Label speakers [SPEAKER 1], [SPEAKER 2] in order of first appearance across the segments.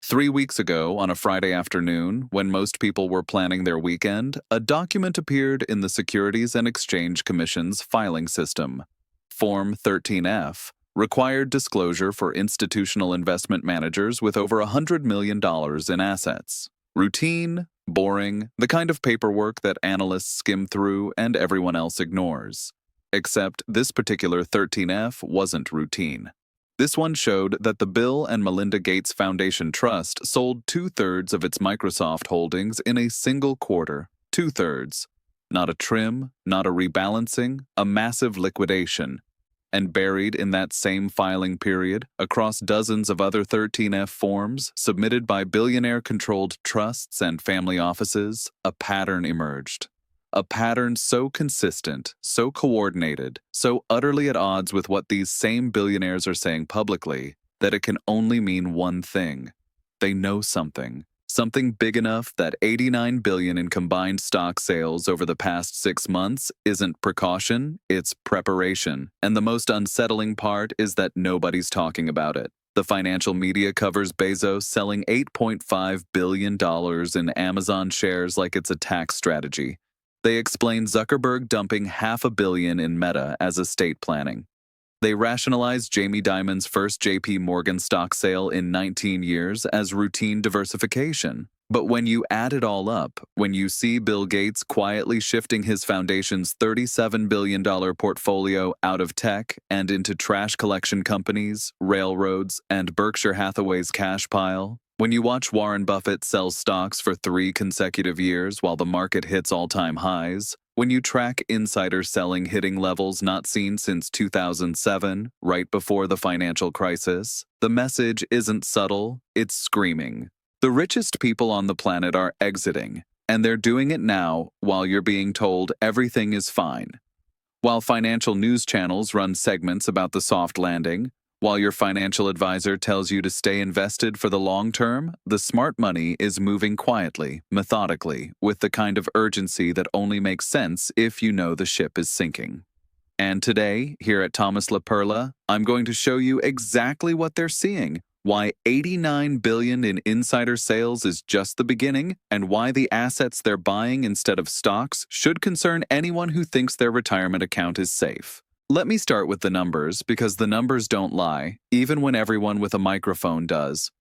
[SPEAKER 1] 3 weeks ago, on a Friday afternoon, when most people were planning their weekend, a document appeared in the Securities and Exchange Commission's filing system. Form 13F required disclosure for institutional investment managers with over $100 million in assets. Routine, boring, the kind of paperwork that analysts skim through and everyone else ignores. Except this particular 13F wasn't routine. This one showed that the Bill and Melinda Gates Foundation Trust sold 2/3 of its Microsoft holdings in a single quarter. 2/3. Not a trim, not a rebalancing, a massive liquidation. And buried in that same filing period, across dozens of other 13F forms submitted by billionaire-controlled trusts and family offices, a pattern emerged. A pattern so consistent, so coordinated, so utterly at odds with what these same billionaires are saying publicly, that it can only mean one thing. They know something. Something big enough that $89 billion in combined stock sales over the past 6 months isn't precaution, it's preparation. And the most unsettling part is that nobody's talking about it. The financial media covers Bezos selling $8.5 billion in Amazon shares like it's a tax strategy. They explain Zuckerberg dumping $500 million in Meta as estate planning. They rationalize Jamie Dimon's first JP Morgan stock sale in 19 years as routine diversification. But when you add it all up, when you see Bill Gates quietly shifting his foundation's $37 billion portfolio out of tech and into trash collection companies, railroads, and Berkshire Hathaway's cash pile, when you watch Warren Buffett sell stocks for 3 consecutive years while the market hits all-time highs, when you track insider selling hitting levels not seen since 2007, right before the financial crisis, the message isn't subtle, it's screaming. The richest people on the planet are exiting, and they're doing it now while you're being told everything is fine. While financial news channels run segments about the soft landing, while your financial advisor tells you to stay invested for the long term, the smart money is moving quietly, methodically, with the kind of urgency that only makes sense if you know the ship is sinking. And today, here at Thomas LaPerla, I'm going to show you exactly what they're seeing, why $89 billion in insider sales is just the beginning, and why the assets they're buying instead of stocks should concern anyone who thinks their retirement account is safe. Let me start with the numbers, because the numbers don't lie, even when everyone with a microphone does.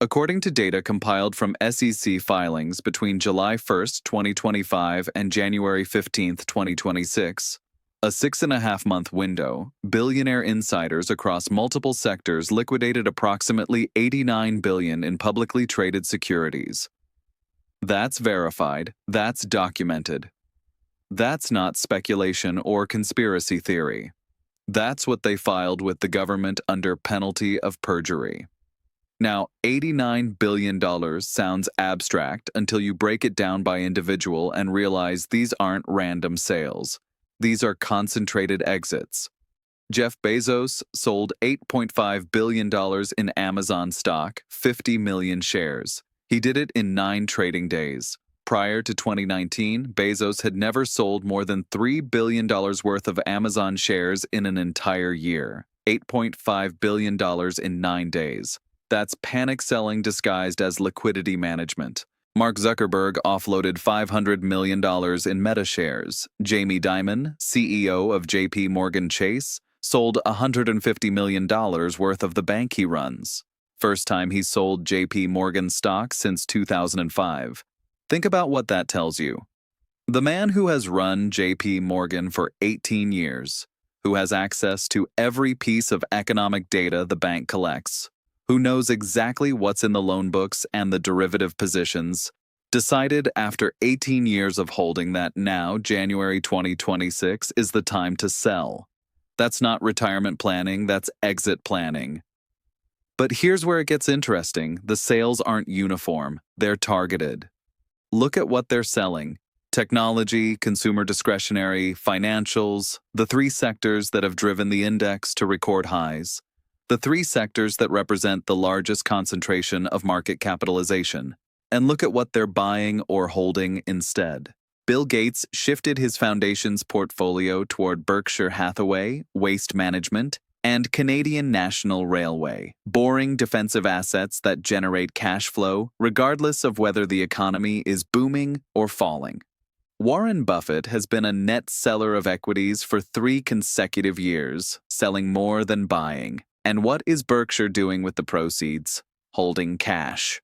[SPEAKER 1] According to data compiled from SEC filings between July 1, 2025 and January 15, 2026, a 6.5-month window, billionaire insiders across multiple sectors liquidated approximately $89 billion in publicly traded securities. That's verified, that's documented. That's not speculation or conspiracy theory. That's what they filed with the government under penalty of perjury. Now, $89 billion sounds abstract until you break it down by individual and realize these aren't random sales. These are concentrated exits. Jeff Bezos sold $8.5 billion in Amazon stock, 50 million shares. He did it in 9 trading days. Prior to 2019, Bezos had never sold more than $3 billion worth of Amazon shares in an entire year. $8.5 billion in 9 days. That's panic selling disguised as liquidity management. Mark Zuckerberg offloaded $500 million in Meta shares. Jamie Dimon, CEO of JP Morgan Chase, sold $150 million worth of the bank he runs. First time he sold JP Morgan stock since 2005. Think about what that tells you. The man who has run JP Morgan for 18 years, who has access to every piece of economic data the bank collects, who knows exactly what's in the loan books and the derivative positions, decided after 18 years of holding that now, January 2026, is the time to sell. That's not retirement planning, that's exit planning. But here's where it gets interesting. The sales aren't uniform, they're targeted. Look at what they're selling. Technology, consumer discretionary, financials, the 3 sectors that have driven the index to record highs. The 3 sectors that represent the largest concentration of market capitalization. And look at what they're buying or holding instead. Bill Gates shifted his foundation's portfolio toward Berkshire Hathaway, waste management, and Canadian National Railway, boring defensive assets that generate cash flow regardless of whether the economy is booming or falling. Warren Buffett has been a net seller of equities for 3 consecutive years, selling more than buying. And what is Berkshire doing with the proceeds? Holding cash.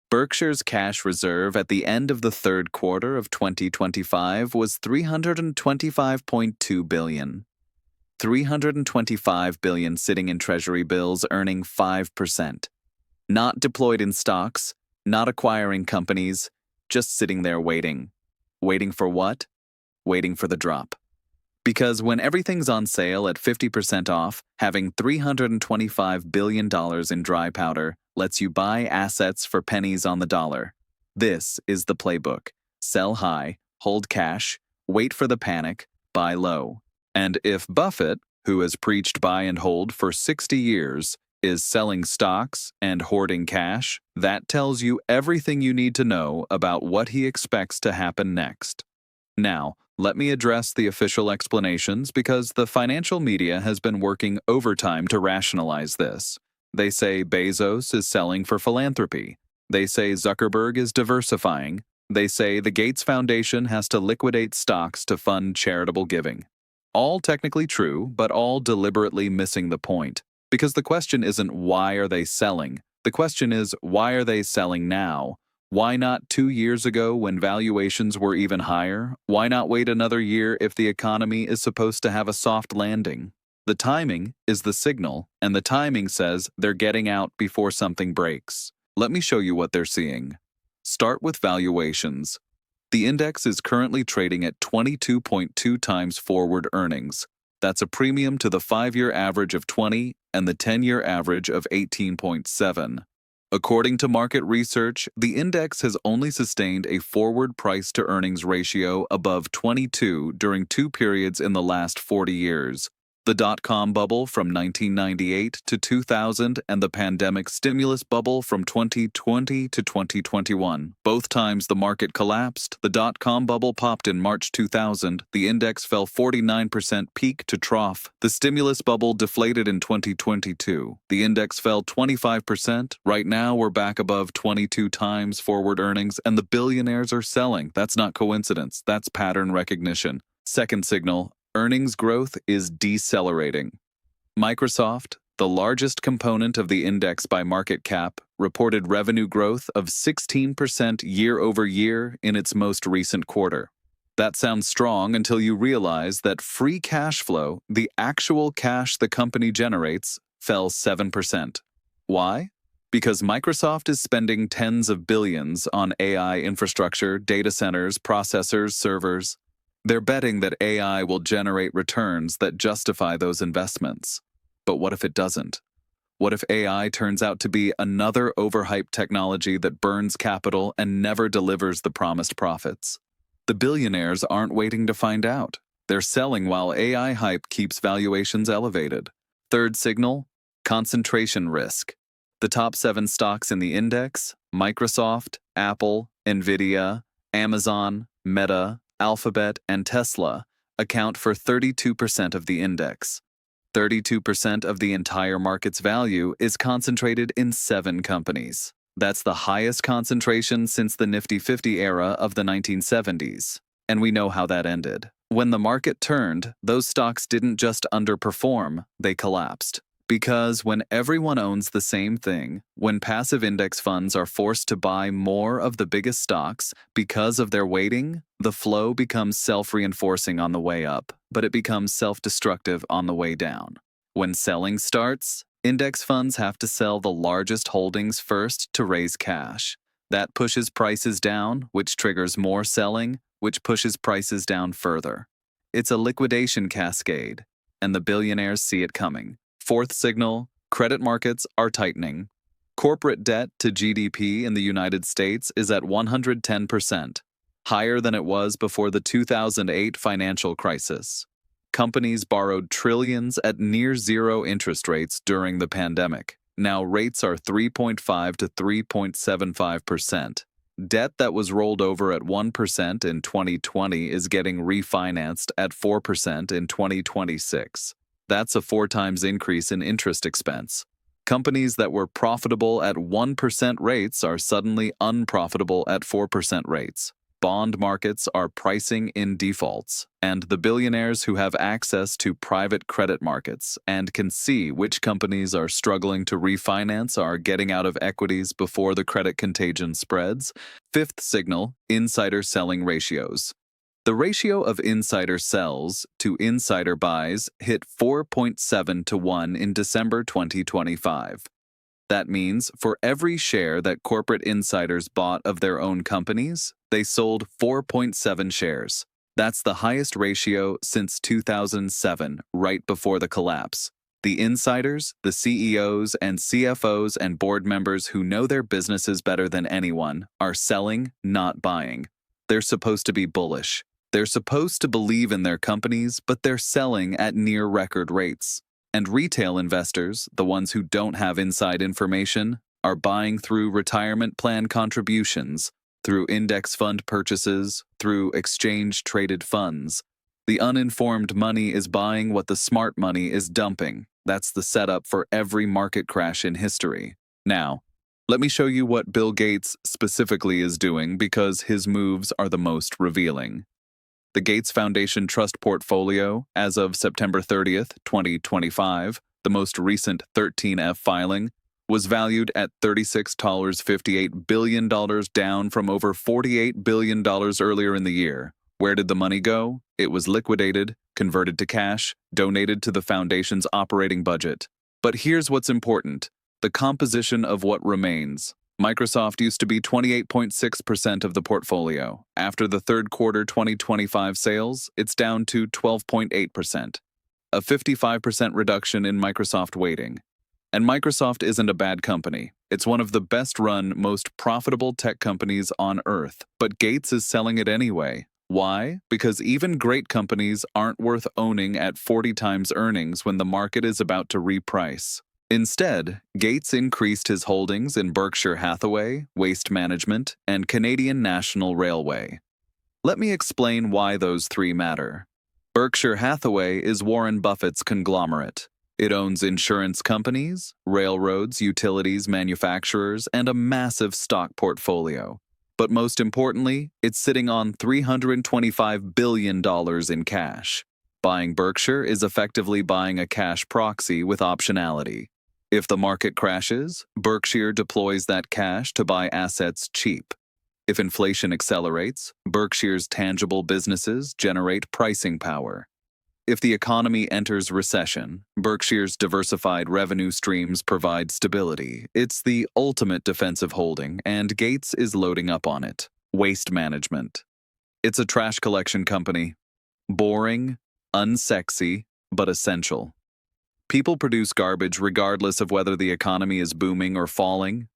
[SPEAKER 1] Berkshire's cash reserve at the end of the third quarter of 2025 was $325.2 billion. $325 billion sitting in treasury bills earning 5%. Not deployed in stocks, not acquiring companies, just sitting there waiting. Waiting for what? Waiting for the drop. Because when everything's on sale at 50% off, having $325 billion in dry powder lets you buy assets for pennies on the dollar. This is the playbook. Sell high, hold cash, wait for the panic, buy low. And if Buffett, who has preached buy and hold for 60 years, is selling stocks and hoarding cash, that tells you everything you need to know about what he expects to happen next. Now, let me address the official explanations because the financial media has been working overtime to rationalize this. They say Bezos is selling for philanthropy. They say Zuckerberg is diversifying. They say the Gates Foundation has to liquidate stocks to fund charitable giving. All technically true, but all deliberately missing the point. Because the question isn't why are they selling? The question is why are they selling now? Why not 2 years ago when valuations were even higher? Why not wait another year if the economy is supposed to have a soft landing? The timing is the signal, and the timing says they're getting out before something breaks. Let me show you what they're seeing. Start with valuations. The index is currently trading at 22.2 times forward earnings. That's a premium to the 5-year average of 20 and the 10-year average of 18.7. According to market research, the index has only sustained a forward price-to-earnings ratio above 22 during 2 periods in the last 40 years. The dot-com bubble from 1998 to 2000 and the pandemic stimulus bubble from 2020 to 2021. Both times the market collapsed. The dot-com bubble popped in March 2000. The index fell 49% peak to trough. The stimulus bubble deflated in 2022. The index fell 25%. Right now we're back above 22 times forward earnings and the billionaires are selling. That's not coincidence. That's pattern recognition. Second signal. Earnings growth is decelerating. Microsoft, the largest component of the index by market cap, reported revenue growth of 16% year over year in its most recent quarter. That sounds strong until you realize that free cash flow, the actual cash the company generates, fell 7%. Why? Because Microsoft is spending tens of billions on AI infrastructure, data centers, processors, servers. They're betting that AI will generate returns that justify those investments. But what if it doesn't? What if AI turns out to be another overhyped technology that burns capital and never delivers the promised profits? The billionaires aren't waiting to find out. They're selling while AI hype keeps valuations elevated. Third signal, concentration risk. The top 7 stocks in the index, Microsoft, Apple, Nvidia, Amazon, Meta, Alphabet, and Tesla, account for 32% of the index. 32% of the entire market's value is concentrated in 7 companies. That's the highest concentration since the Nifty 50 era of the 1970s. And we know how that ended. When the market turned, those stocks didn't just underperform, they collapsed. Because when everyone owns the same thing, when passive index funds are forced to buy more of the biggest stocks because of their weighting, the flow becomes self-reinforcing on the way up, but it becomes self-destructive on the way down. When selling starts, index funds have to sell the largest holdings first to raise cash. That pushes prices down, which triggers more selling, which pushes prices down further. It's a liquidation cascade, and the billionaires see it coming. Fourth signal, credit markets are tightening. Corporate debt to GDP in the United States is at 110%, higher than it was before the 2008 financial crisis. Companies borrowed trillions at near zero interest rates during the pandemic. Now rates are 3.5 to 3.75%. Debt that was rolled over at 1% in 2020 is getting refinanced at 4% in 2026. That's a 4 times increase in interest expense. Companies that were profitable at 1% rates are suddenly unprofitable at 4% rates. Bond markets are pricing in defaults, and the billionaires who have access to private credit markets and can see which companies are struggling to refinance are getting out of equities before the credit contagion spreads. Fifth signal, insider selling ratios. The ratio of insider sells to insider buys hit 4.7 to 1 in December 2025. That means for every share that corporate insiders bought of their own companies, they sold 4.7 shares. That's the highest ratio since 2007, right before the collapse. The insiders, the CEOs and CFOs and board members who know their businesses better than anyone, are selling, not buying. They're supposed to be bullish. They're supposed to believe in their companies, but they're selling at near record rates. And retail investors, the ones who don't have inside information, are buying through retirement plan contributions, through index fund purchases, through exchange-traded funds. The uninformed money is buying what the smart money is dumping. That's the setup for every market crash in history. Now, let me show you what Bill Gates specifically is doing because his moves are the most revealing. The Gates Foundation Trust Portfolio, as of September 30th, 2025, the most recent 13F filing, was valued at $36.58 billion, down from over $48 billion earlier in the year. Where did the money go? It was liquidated, converted to cash, donated to the foundation's operating budget. But here's what's important: the composition of what remains. Microsoft used to be 28.6% of the portfolio. After the third quarter 2025 sales, it's down to 12.8%. A 55% reduction in Microsoft weighting. And Microsoft isn't a bad company. It's one of the best-run, most profitable tech companies on Earth. But Gates is selling it anyway. Why? Because even great companies aren't worth owning at 40 times earnings when the market is about to reprice. Instead, Gates increased his holdings in Berkshire Hathaway, Waste Management, and Canadian National Railway. Let me explain why those three matter. Berkshire Hathaway is Warren Buffett's conglomerate. It owns insurance companies, railroads, utilities, manufacturers, and a massive stock portfolio. But most importantly, it's sitting on $325 billion in cash. Buying Berkshire is effectively buying a cash proxy with optionality. If the market crashes, Berkshire deploys that cash to buy assets cheap. If inflation accelerates, Berkshire's tangible businesses generate pricing power. If the economy enters recession, Berkshire's diversified revenue streams provide stability. It's the ultimate defensive holding, and Gates is loading up on it. Waste Management. It's a trash collection company. Boring, unsexy, but essential. People produce garbage regardless of whether the economy is booming or falling.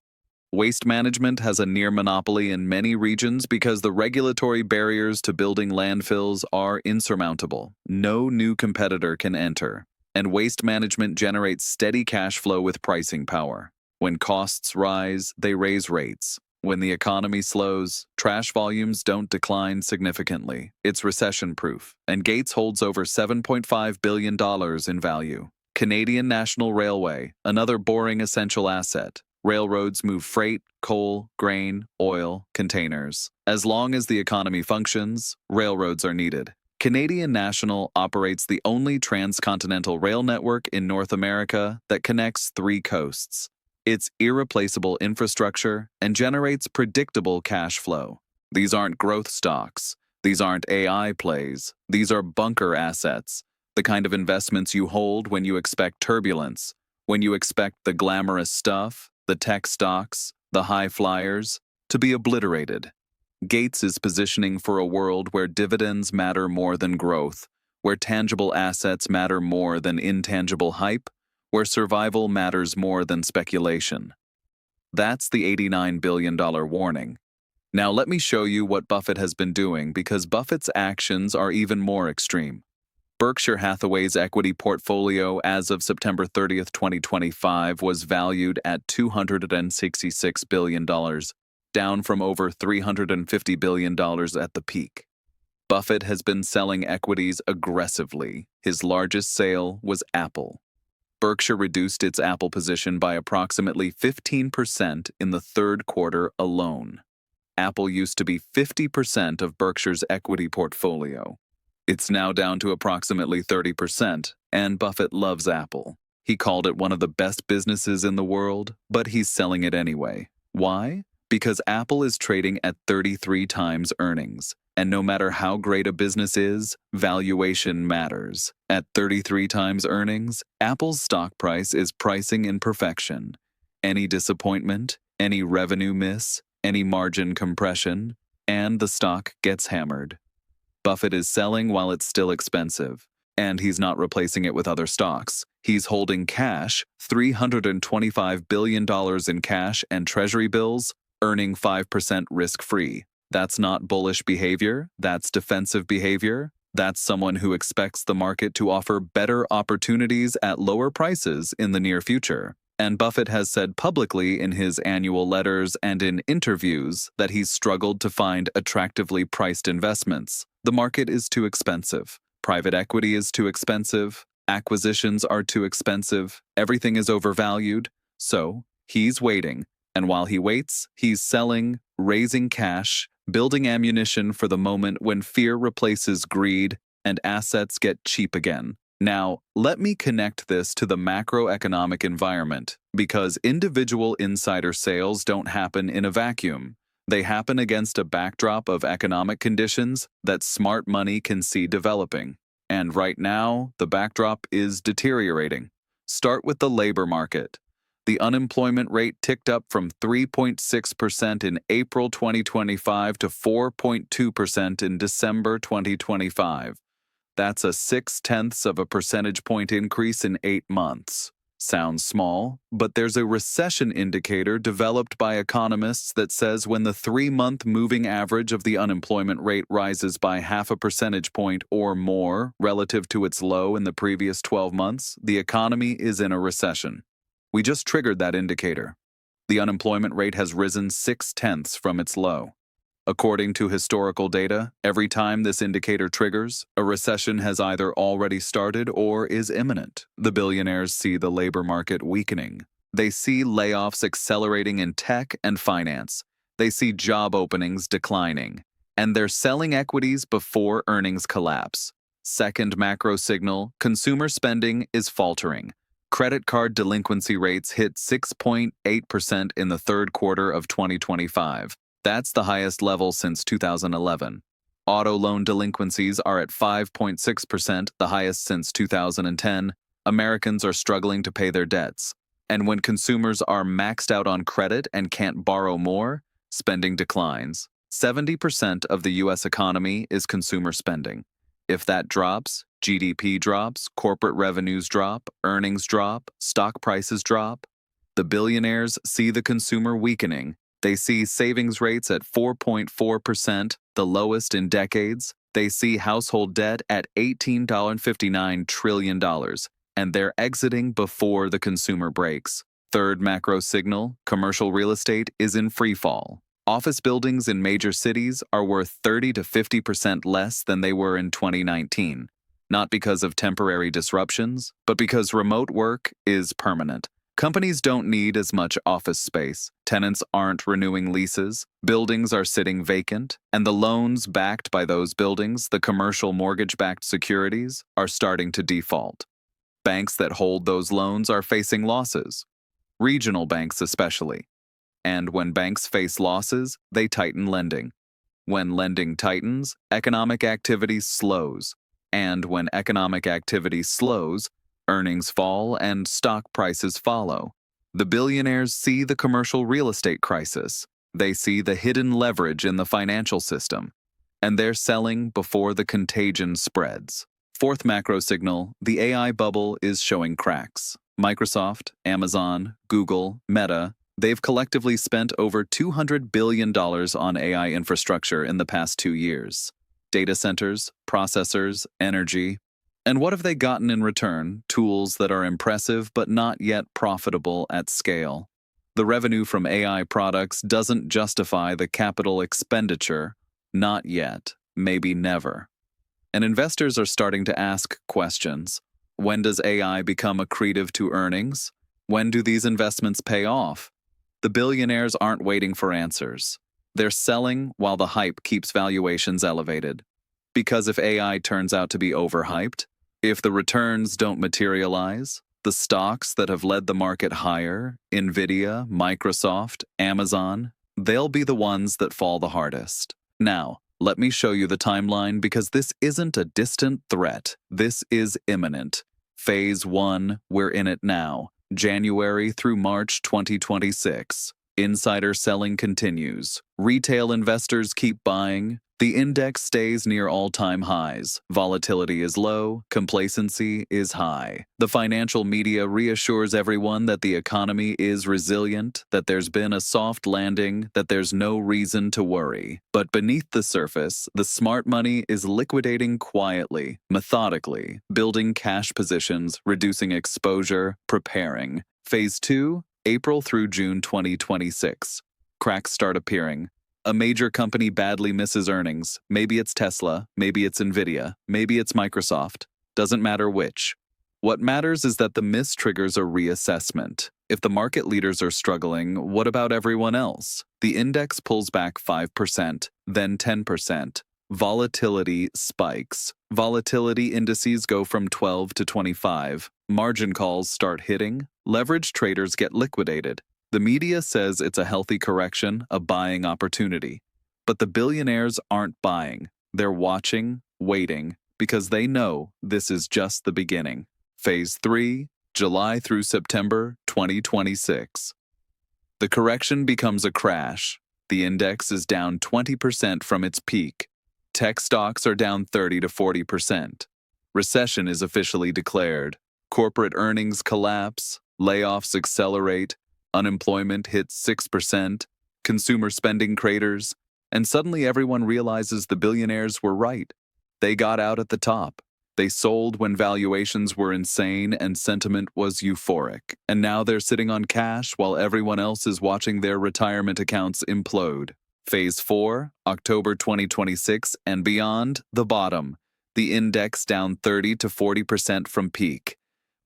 [SPEAKER 1] Waste Management has a near monopoly in many regions because the regulatory barriers to building landfills are insurmountable. No new competitor can enter. And Waste Management generates steady cash flow with pricing power. When costs rise, they raise rates. When the economy slows, trash volumes don't decline significantly. It's recession-proof, and Gates holds over $7.5 billion in value. Canadian National Railway, another boring essential asset. Railroads move freight, coal, grain, oil, containers. As long as the economy functions, railroads are needed. Canadian National operates the only transcontinental rail network in North America that connects 3 coasts. It's irreplaceable infrastructure and generates predictable cash flow. These aren't growth stocks. These aren't AI plays. These are bunker assets, the kind of investments you hold when you expect turbulence, when you expect the glamorous stuff, the tech stocks, the high flyers, to be obliterated. Gates is positioning for a world where dividends matter more than growth, where tangible assets matter more than intangible hype, where survival matters more than speculation. That's the $89 billion warning. Now let me show you what Buffett has been doing because Buffett's actions are even more extreme. Berkshire Hathaway's equity portfolio as of September 30th, 2025 was valued at $266 billion, down from over $350 billion at the peak. Buffett has been selling equities aggressively. His largest sale was Apple. Berkshire reduced its Apple position by approximately 15% in the third quarter alone. Apple used to be 50% of Berkshire's equity portfolio. It's now down to approximately 30%, and Buffett loves Apple. He called it one of the best businesses in the world, but he's selling it anyway. Why? Because Apple is trading at 33 times earnings. And no matter how great a business is, valuation matters. At 33 times earnings, Apple's stock price is pricing in perfection. Any disappointment, any revenue miss, any margin compression, and the stock gets hammered. Buffett is selling while it's still expensive, and he's not replacing it with other stocks. He's holding cash, $325 billion in cash and treasury bills, earning 5% risk-free. That's not bullish behavior, that's defensive behavior. That's someone who expects the market to offer better opportunities at lower prices in the near future. And Buffett has said publicly in his annual letters and in interviews that he's struggled to find attractively priced investments. The market is too expensive. Private equity is too expensive. Acquisitions are too expensive. Everything is overvalued. So, he's waiting. And while he waits, he's selling, raising cash, building ammunition for the moment when fear replaces greed and assets get cheap again. Now, let me connect this to the macroeconomic environment, because individual insider sales don't happen in a vacuum. They happen against a backdrop of economic conditions that smart money can see developing. And right now, the backdrop is deteriorating. Start with the labor market. The unemployment rate ticked up from 3.6% in April 2025 to 4.2% in December 2025. That's a 0.6 of a percentage point increase in 8 months. Sounds small, but there's a recession indicator developed by economists that says when the 3-month moving average of the unemployment rate rises by 0.5 percentage point or more relative to its low in the previous 12 months, the economy is in a recession. We just triggered that indicator. The unemployment rate has risen 0.6 from its low. According to historical data, every time this indicator triggers, a recession has either already started or is imminent. The billionaires see the labor market weakening. They see layoffs accelerating in tech and finance. They see job openings declining. And they're selling equities before earnings collapse. Second macro signal, consumer spending is faltering. Credit card delinquency rates hit 6.8% in the third quarter of 2025. That's the highest level since 2011. Auto loan delinquencies are at 5.6%, the highest since 2010. Americans are struggling to pay their debts. And when consumers are maxed out on credit and can't borrow more, spending declines. 70% of the U.S. economy is consumer spending. If that drops, GDP drops, corporate revenues drop, earnings drop, stock prices drop. The billionaires see the consumer weakening. They see savings rates at 4.4%, the lowest in decades. They see household debt at $18.59 trillion, and they're exiting before the consumer breaks. Third macro signal, commercial real estate is in free fall. Office buildings in major cities are worth 30 to 50% less than they were in 2019. Not because of temporary disruptions, but because remote work is permanent. Companies don't need as much office space, tenants aren't renewing leases, buildings are sitting vacant, and the loans backed by those buildings, the commercial mortgage-backed securities, are starting to default. Banks that hold those loans are facing losses, regional banks especially. And when banks face losses, they tighten lending. When lending tightens, economic activity slows. And when economic activity slows, earnings fall and stock prices follow. The billionaires see the commercial real estate crisis. They see the hidden leverage in the financial system. And they're selling before the contagion spreads. Fourth macro signal, the AI bubble is showing cracks. Microsoft, Amazon, Google, Meta, they've collectively spent over $200 billion on AI infrastructure in the past 2 years. Data centers, processors, energy. And what have they gotten in return? Tools that are impressive but not yet profitable at scale. The revenue from AI products doesn't justify the capital expenditure, not yet. maybe never. And investors are starting to ask questions. When does AI become accretive to earnings? When do these investments pay off? The billionaires aren't waiting for answers. They're selling while the hype keeps valuations elevated. Because if AI turns out to be overhyped, if the returns don't materialize, the stocks that have led the market higher, Nvidia, Microsoft, Amazon, they'll be the ones that fall the hardest. Now, let me show you the timeline because this isn't a distant threat. This is imminent. Phase 1, we're in it now. January through March 2026. Insider selling continues. Retail investors keep buying. The index stays near all-time highs. Volatility is low. Complacency is high. The financial media reassures everyone that the economy is resilient, that there's been a soft landing, that there's no reason to worry. But beneath the surface, the smart money is liquidating quietly, methodically, building cash positions, reducing exposure, preparing. Phase 2, April through June 2026. Cracks start appearing. A major company badly misses earnings. Maybe it's Tesla, maybe it's Nvidia, maybe it's Microsoft. Doesn't matter which. What matters is that the miss triggers a reassessment. If the market leaders are struggling, what about everyone else? The index pulls back 5%, then 10%. Volatility spikes. Volatility indices go from 12 to 25. Margin calls start hitting. Leverage traders get liquidated. The media says it's a healthy correction, a buying opportunity. But the billionaires aren't buying. They're watching, waiting, because they know this is just the beginning. Phase 3, July through September 2026. The correction becomes a crash. The index is down 20% from its peak. Tech stocks are down 30 to 40%. Recession is officially declared. Corporate earnings collapse. Layoffs accelerate. Unemployment hits 6%, consumer spending craters, and suddenly everyone realizes the billionaires were right. They got out at the top. They sold when valuations were insane and sentiment was euphoric. And now they're sitting on cash while everyone else is watching their retirement accounts implode. Phase 4, October 2026 and beyond, the bottom. The index down 30 to 40% from peak.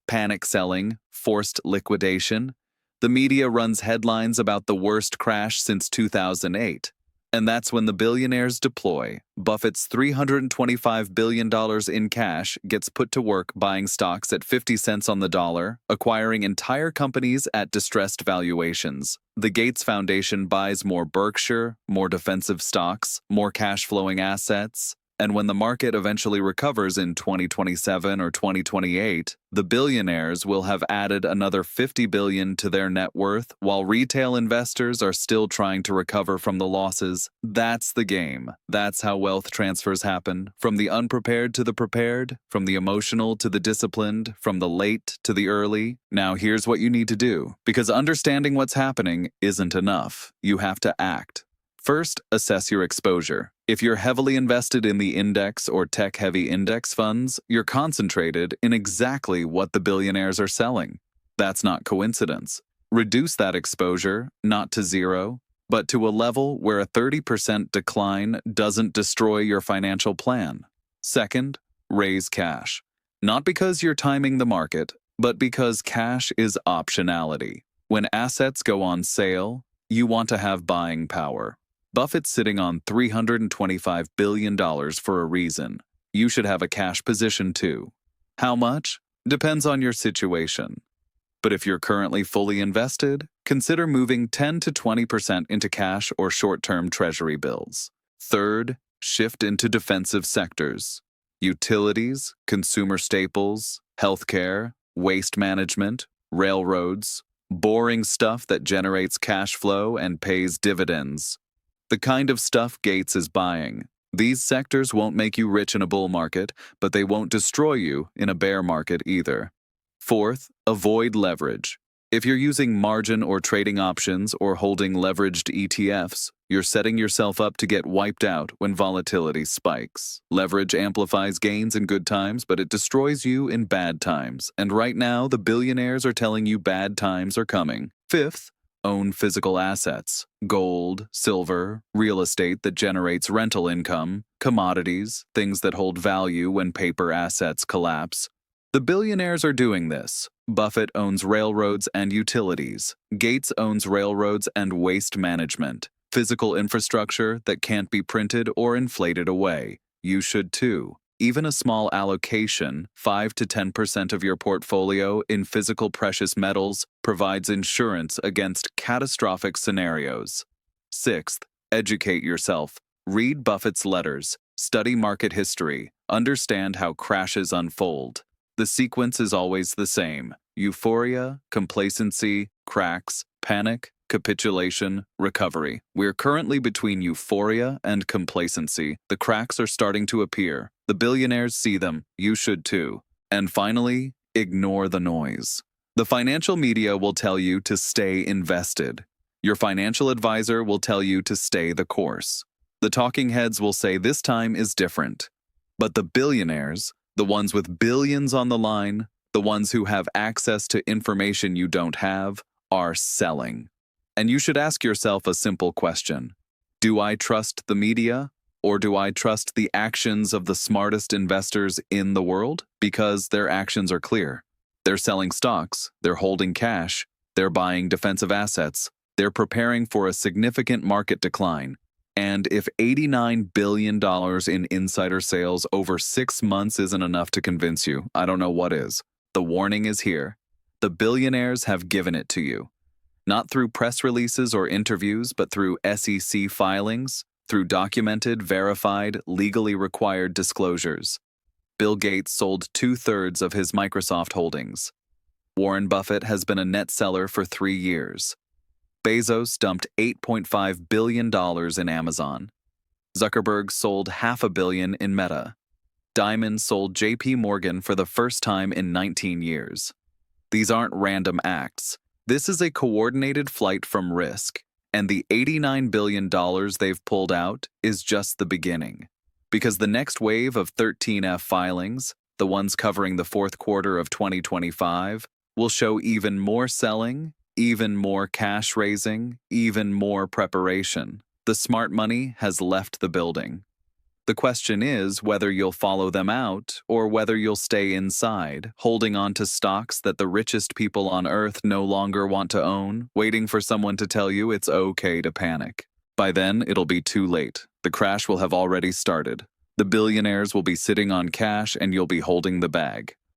[SPEAKER 1] Panic selling, forced liquidation. The media runs headlines about the worst crash since 2008. And that's when the billionaires deploy. Buffett's $325 billion in cash gets put to work buying stocks at 50 cents on the dollar, acquiring entire companies at distressed valuations. The Gates Foundation buys more Berkshire, more defensive stocks, more cash-flowing assets. And when the market eventually recovers in 2027 or 2028, the billionaires will have added another $50 billion to their net worth while retail investors are still trying to recover from the losses. That's the game. That's how wealth transfers happen. From the unprepared to the prepared, from the emotional to the disciplined, from the late to the early. Now here's what you need to do, because understanding what's happening isn't enough. You have to act. First, assess your exposure. If you're heavily invested in the index or tech-heavy index funds, you're concentrated in exactly what the billionaires are selling. That's not coincidence. Reduce that exposure, not to zero, but to a level where a 30% decline doesn't destroy your financial plan. Second, raise cash. Not because you're timing the market, but because cash is optionality. When assets go on sale, you want to have buying power. Buffett's sitting on $325 billion for a reason. You should have a cash position too. How much? Depends on your situation. But if you're currently fully invested, consider moving 10 to 20% into cash or short-term treasury bills. Third, shift into defensive sectors. Utilities, consumer staples, healthcare, waste management, railroads, boring stuff that generates cash flow and pays dividends. The kind of stuff Gates is buying. These sectors won't make you rich in a bull market, but they won't destroy you in a bear market either. Fourth, avoid leverage. If you're using margin or trading options or holding leveraged ETFs, you're setting yourself up to get wiped out when volatility spikes. Leverage amplifies gains in good times, but it destroys you in bad times. And right now, the billionaires are telling you bad times are coming. Fifth, own physical assets, gold, silver, real estate that generates rental income, commodities, things that hold value when paper assets collapse. The billionaires are doing this. Buffett owns railroads and utilities. Gates owns railroads and waste management, physical infrastructure that can't be printed or inflated away. You should too. Even a small allocation, 5 to 10% of your portfolio in physical precious metals, provides insurance against catastrophic scenarios. Sixth, educate yourself. Read Buffett's letters, study market history, understand how crashes unfold. The sequence is always the same: euphoria, complacency, cracks, panic, capitulation, recovery. We're currently between euphoria and complacency. The cracks are starting to appear. The billionaires see them. You should too. And finally, ignore the noise. The financial media will tell you to stay invested. Your financial advisor will tell you to stay the course. The talking heads will say this time is different. But the billionaires, the ones with billions on the line, the ones who have access to information you don't have, are selling. And you should ask yourself a simple question. Do I trust the media, or do I trust the actions of the smartest investors in the world? Because their actions are clear. They're selling stocks, they're holding cash, they're buying defensive assets, they're preparing for a significant market decline. And if $89 billion in insider sales over 6 months isn't enough to convince you, I don't know what is. The warning is here. The billionaires have given it to you. Not through press releases or interviews, but through SEC filings, through documented, verified, legally required disclosures. Bill Gates sold 2/3 of his Microsoft holdings. Warren Buffett has been a net seller for 3 years. Bezos dumped $8.5 billion in Amazon. Zuckerberg sold $500 million in Meta. Diamond sold JP Morgan for the first time in 19 years. These aren't random acts. This is a coordinated flight from risk, and the $89 billion they've pulled out is just the beginning. Because the next wave of 13F filings, the ones covering the fourth quarter of 2025, will show even more selling, even more cash raising, even more preparation. The smart money has left the building. The question is whether you'll follow them out or whether you'll stay inside, holding on to stocks that the richest people on earth no longer want to own, waiting for someone to tell you it's okay to panic. By then, it'll be too late. The crash will have already started. The billionaires will be sitting on cash and you'll be holding the bag.